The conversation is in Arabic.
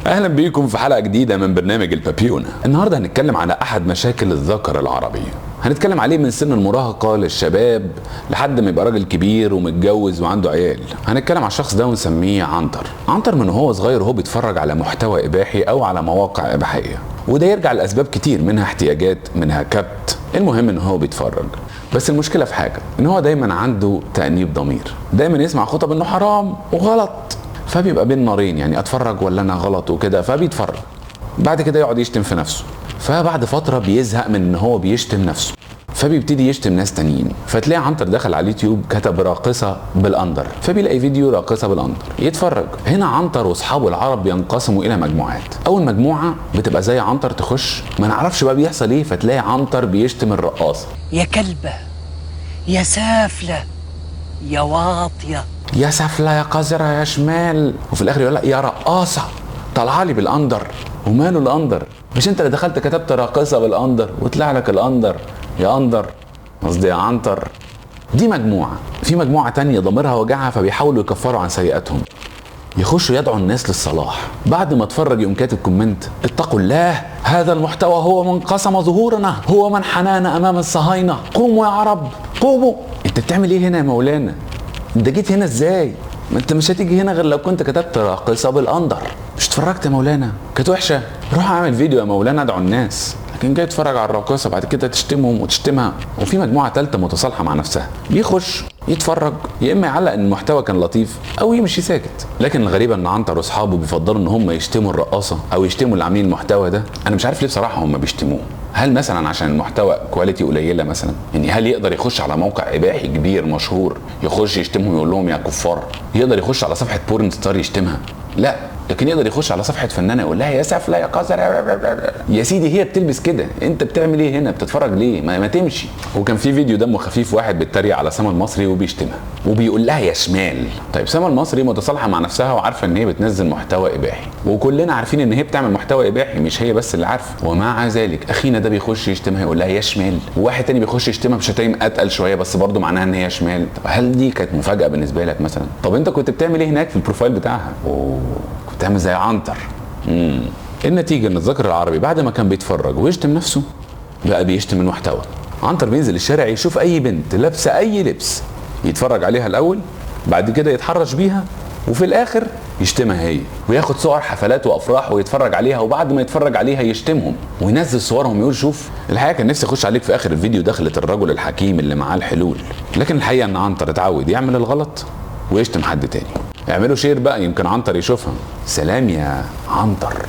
اهلا بيكم في حلقه جديده من برنامج البابيونا. النهارده هنتكلم على احد مشاكل الذكر العربي، هنتكلم عليه من سن المراهقه للشباب لحد ما يبقى راجل كبير ومتجوز وعنده عيال. هنتكلم على الشخص ده ونسميه عنتر من وهو صغير وهو بيتفرج على محتوى اباحي او على مواقع اباحيه، وده يرجع لاسباب كتير، منها احتياجات، منها كبت. المهم ان هو بيتفرج، بس المشكله في حاجه، ان هو دايما عنده تأنيب ضمير، دايما يسمع خطب انه حرام وغلط، فبيبقى بين نارين، يعني اتفرج ولا انا غلط وكده، فبيتفرج. بعد كده يقعد يشتم في نفسه، فبعد فتره بيزهق من ان هو بيشتم نفسه، فبيبتدي يشتم ناس تانيين. فتلاقي عنتر دخل على اليوتيوب كتب راقصه بالاندر، فبيلاقي فيديو راقصه بالاندر يتفرج. هنا عنتر واصحابه العرب بينقسموا الى مجموعات. اول مجموعه بتبقى زي عنتر تخش ما نعرفش بقى بيحصل ايه، فتلاقي عنتر بيشتم الرقاصه: يا كلبه، يا سافله، يا واطيه، يا سفله، يا قذره، يا شمال. وفي الاخر يقول لك يا رقاصه طلع لي بالاندر. وماله الاندر؟ مش انت اللي دخلت كتبت راقصه بالاندر وطلع لك الاندر؟ يا اندر، قصدي يا عنتر. دي مجموعه. في مجموعه تانية ضميرها وجعها، فبيحاولوا يكفروا عن سيئاتهم، يخشوا يدعوا الناس للصلاح. بعد ما اتفرج يقوم كاتب كومنت: اتقوا الله، هذا المحتوى هو من قسم ظهورنا، هو من حنانا امام الصهاينه، قوموا يا عرب قوموا. انت بتعمل ايه هنا يا مولانا؟ انت جيت هنا ازاي؟ ما انت مش هتيجي هنا غير لو كنت كتبت راقصه بالاندر. مش اتفرجت يا مولانا؟ كانت وحشه؟ روح اعمل فيديو يا مولانا ادعو الناس، لكن جاي تتفرج على الراقصه بعد كده تشتمهم وتشتمها. وفي مجموعه ثالثه متصالحه مع نفسها، بيخش يتفرج، يا اما يعلق ان المحتوى كان لطيف او يمشي ساكت. لكن الغريبه ان عنتر واصحابه بيفضلوا ان هم يشتموا الرقاصه او يشتموا اللي عاملين المحتوى ده. انا مش عارف ليه بصراحه هم بيشتموه. هل مثلا عشان المحتوى كواليتي قليله مثلا؟ يعني هل يقدر يخش على موقع اباحي كبير مشهور يخش يشتمهم يقول لهم يا كفار؟ يقدر يخش على صفحه بورن ستار يشتمها؟ لا، لكن يقدر يخش على صفحه فنانه يقول لها يا سفله، يا قذر. يا سيدي هي بتلبس كده، انت بتعمل ايه هنا؟ بتتفرج ليه؟ ما تمشي. وكان في فيديو دمه خفيف، واحد بيتريق على سما المصري وبيشتمها وبيقول لها يا شمال. طيب سما المصري متصالحه مع نفسها وعارفه ان هي بتنزل محتوى اباحي، وكلنا عارفين ان هي بتعمل محتوى اباحي، مش هي بس اللي عارفه. ومع ذلك اخينا ده بيخش يشتمها يقول لها يا شمال، وواحد تاني بيخش يشتمها بشتايم اتقل شويه بس برضه معناها ان هي شمال. طب هل دي كانت مفاجاه بالنسبه لك مثلا؟ طب انت كنت بتعمل ايه هناك في البروفايل بتاعها؟ تعمل زي عنتر. النتيجه ان الذكر العربي بعد ما كان بيتفرج ويشتم نفسه بقى بيشتم المحتوى. عنتر بينزل الشارع يشوف اي بنت لابسه اي لبس يتفرج عليها الاول، بعد كده يتحرش بيها، وفي الاخر يشتمها هي، وياخد صور حفلات وافراح ويتفرج عليها، وبعد ما يتفرج عليها يشتمهم وينزل صورهم يقول شوف. الحقيقه كان نفسي اخش عليك في اخر الفيديو دخلت الرجل الحكيم اللي معاه الحلول، لكن الحقيقه ان عنتر اتعود يعمل الغلط ويشتم حد تاني. اعملوا شير بقى يمكن عنتر يشوفها. سلام يا عنتر.